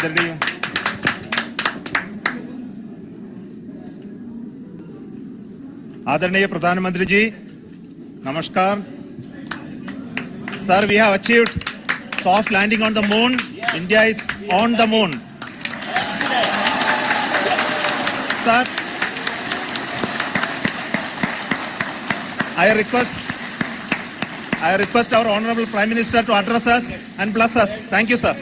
आदरणीय आदरणीय प्रधानमंत्री जी, नमस्कार. Sir, we have achieved soft landing on the moon. India is on the moon. Sir, I request our Honorable Prime Minister to address us and bless us. Thank you, sir.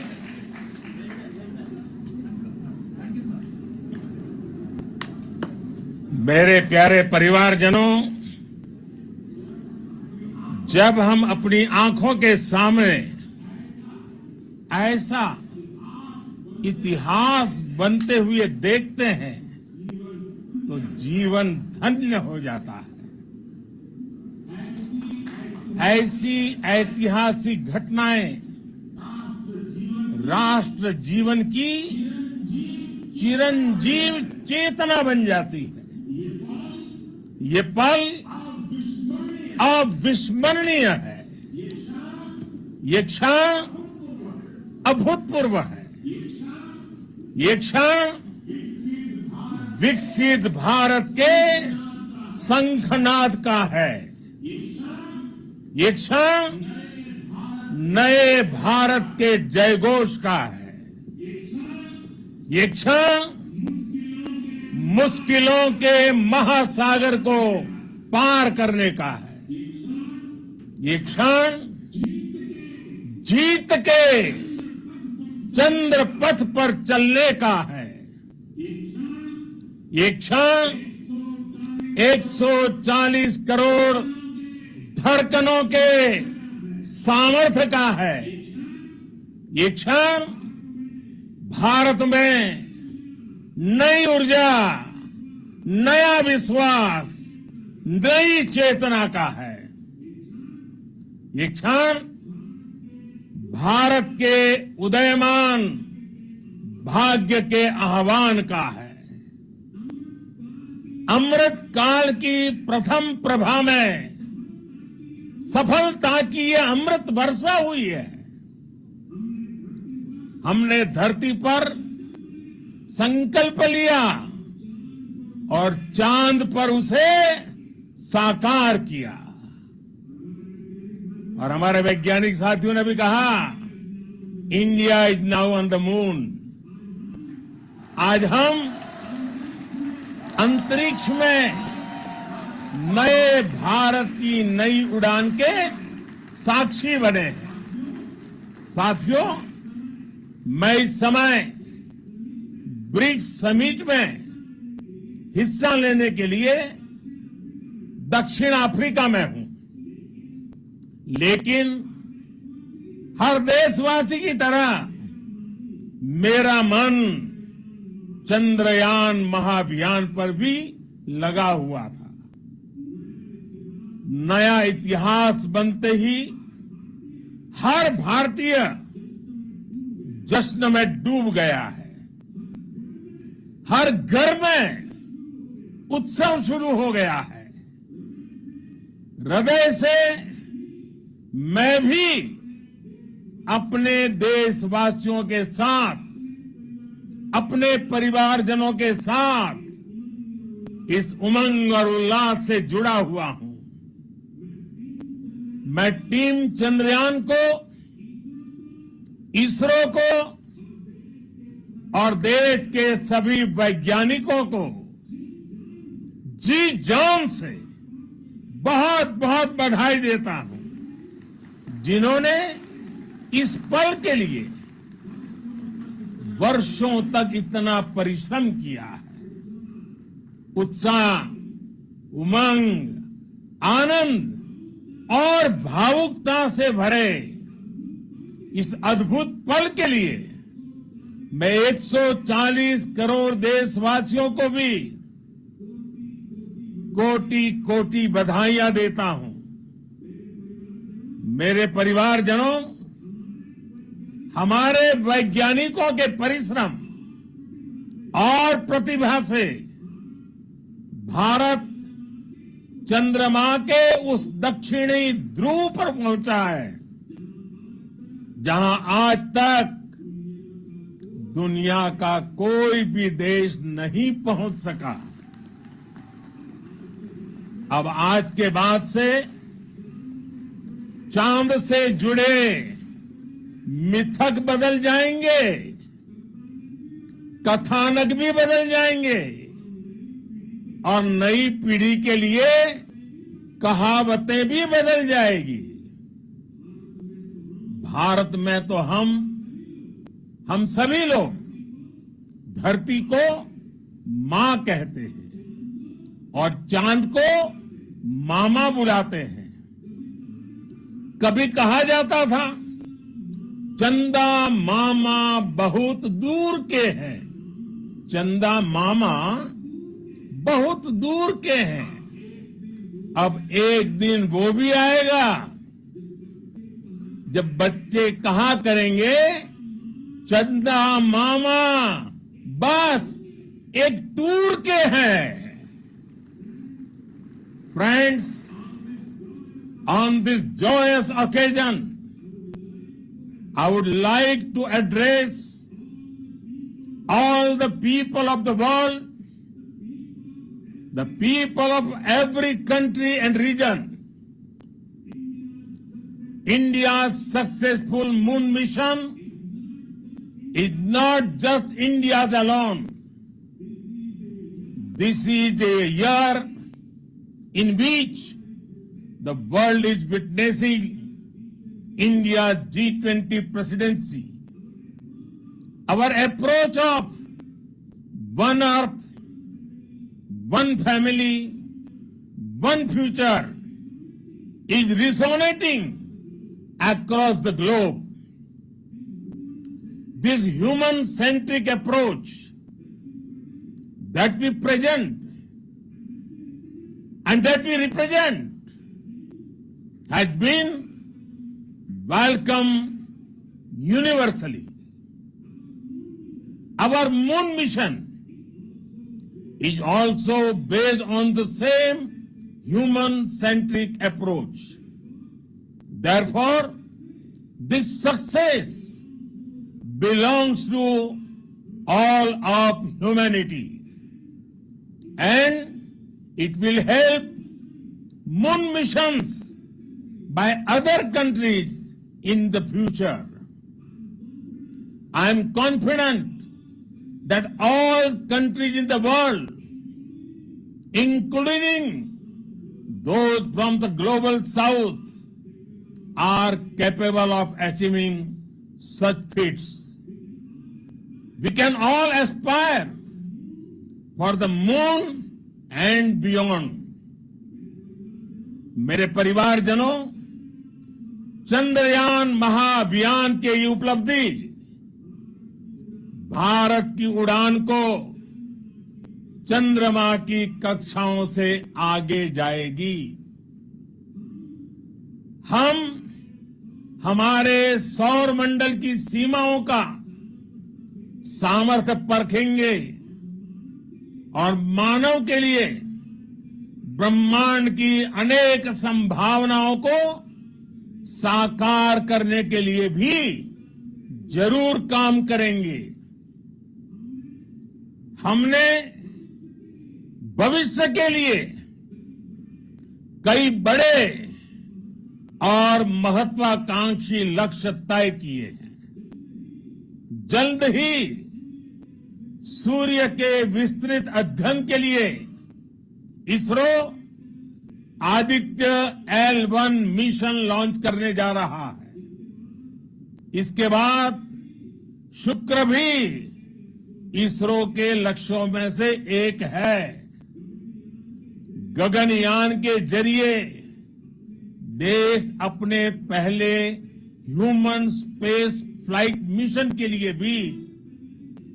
मेरे प्यारे परिवारजनों, जब हम अपनी आंखों के सामने ऐसा इतिहास बनते हुए देखते हैं तो जीवन धन्य हो जाता है. ऐसी ऐतिहासिक घटनाएं राष्ट्र जीवन की चिरंजीव चेतना बन जाती है. ये पल अविस्मरणीय है. ये क्षण अभूतपूर्व है. ये क्षण विकसित भारत के शंखनाद का है. ये क्षण नए भारत के जयघोष का है. ये क्षण मुश्किलों के महासागर को पार करने का है. ये क्षण जीत के चंद्र पथ पर चलने का है. ये क्षण 140 करोड़ धड़कनों के सामर्थ्य का है. ये क्षण भारत में नई ऊर्जा, नया विश्वास, नई चेतना का है. ये क्षण भारत के उदयमान भाग्य के आह्वान का है. अमृत काल की प्रथम प्रभा में सफलता की ये अमृत वर्षा हुई है. हमने धरती पर संकल्प लिया और चांद पर उसे साकार किया. और हमारे वैज्ञानिक साथियों ने भी कहा, India is now on the moon. आज हम अंतरिक्ष में नए भारत की नई उड़ान के साक्षी बने हैं. साथियों, मैं इस समय ब्रिक्स समिट में हिस्सा लेने के लिए दक्षिण अफ्रीका में हूं. लेकिन हर देशवासी की तरह मेरा मन चंद्रयान महाअभियान पर भी लगा हुआ था. नया इतिहास बनते ही हर भारतीय जश्न में डूब गया है. हर घर में उत्सव शुरू हो गया है. हृदय से मैं भी अपने देशवासियों के साथ, अपने परिवारजनों के साथ इस उमंग और उल्लास से जुड़ा हुआ हूं. मैं टीम चंद्रयान को, इसरो को और देश के सभी वैज्ञानिकों को जी जान से बहुत बहुत बधाई देता हूं, जिन्होंने इस पल के लिए वर्षों तक इतना परिश्रम किया है. उत्साह, उमंग, आनंद और भावुकता से भरे इस अद्भुत पल के लिए मैं 140 करोड़ देशवासियों को भी कोटि कोटि बधाइयां देता हूं. मेरे परिवारजनों, हमारे वैज्ञानिकों के परिश्रम और प्रतिभा से भारत चंद्रमा के उस दक्षिणी ध्रुव पर पहुंचा है, जहां आज तक दुनिया का कोई भी देश नहीं पहुंच सका। अब आज के बाद से चांद से जुड़े मिथक बदल जाएंगे, कथानक भी बदल जाएंगे और नई पीढ़ी के लिए कहावतें भी बदल जाएगी। भारत में तो हम सभी लोग धरती को मां कहते हैं और चांद को मामा बुलाते हैं। कभी कहा जाता था चंदा मामा बहुत दूर के हैं, चंदा मामा बहुत दूर के हैं। अब एक दिन वो भी आएगा जब बच्चे कहा करेंगे चंदा मामा बस एक टूर के हैं। Friends, on this joyous occasion, I would like to address all the people of the world, the people of every country and region. India's successful moon mission is not just India's alone. This is a year in which the world is witnessing India's G20 presidency. Our approach of one earth, one family, one future is resonating across the globe. This human-centric approach that we present and that we represent has been welcomed universally. Our moon mission is also based on the same human-centric approach. Therefore, this success belongs to all of humanity, and it will help moon missions by other countries in the future. I am confident that all countries in the world, including those from the global south, are capable of achieving such feats. We can all aspire for the moon and beyond. मेरे परिवारजनों, चंद्रयान महाअभियान के ये उपलब्धि भारत की उड़ान को चंद्रमा की कक्षाओं से आगे जाएगी। हम हमारे सौर मंडल की सीमाओं का सामर्थ्य परखेंगे और मानव के लिए ब्रह्मांड की अनेक संभावनाओं को साकार करने के लिए भी जरूर काम करेंगे। हमने भविष्य के लिए कई बड़े और महत्वाकांक्षी लक्ष्य तय किए हैं। जल्द ही सूर्य के विस्तृत अध्ययन के लिए ISRO Aditya L1 mission launch करने जा रहा है। इसके बाद शुक्र भी इसरो के लक्ष्यों में से एक है। गगनयान के जरिए देश अपने पहले ह्यूमन स्पेस फ्लाइट मिशन के लिए भी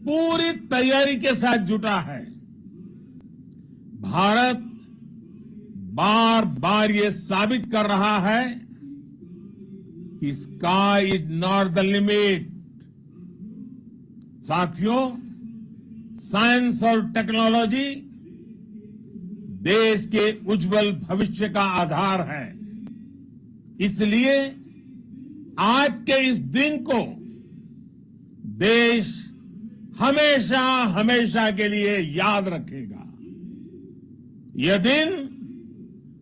पूरी तैयारी के साथ जुटा है। भारत बार बार ये साबित कर रहा है कि sky is not the limit. साथियों, साइंस और टेक्नोलॉजी देश के उज्जवल भविष्य का आधार है। इसलिए आज के इस दिन को देश हमेशा हमेशा के लिए याद रखेगा। यह दिन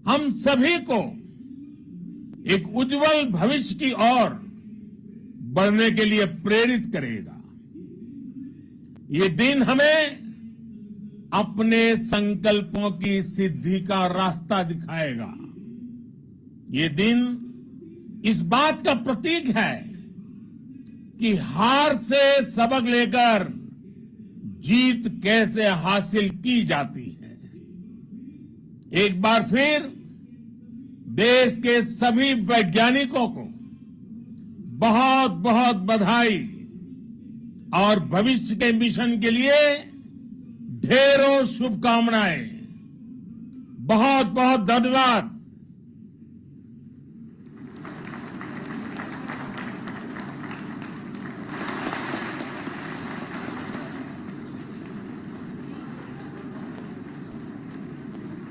हम सभी को एक उज्जवल भविष्य की ओर बढ़ने के लिए प्रेरित करेगा। ये दिन हमें अपने संकल्पों की सिद्धि का रास्ता दिखाएगा। ये दिन इस बात का प्रतीक है कि हार से सबक लेकर जीत कैसे हासिल की जाती है। एक बार फिर देश के सभी वैज्ञानिकों को बहुत बहुत बधाई और भविष्य के मिशन के लिए ढेरों शुभकामनाएं। बहुत बहुत धन्यवाद।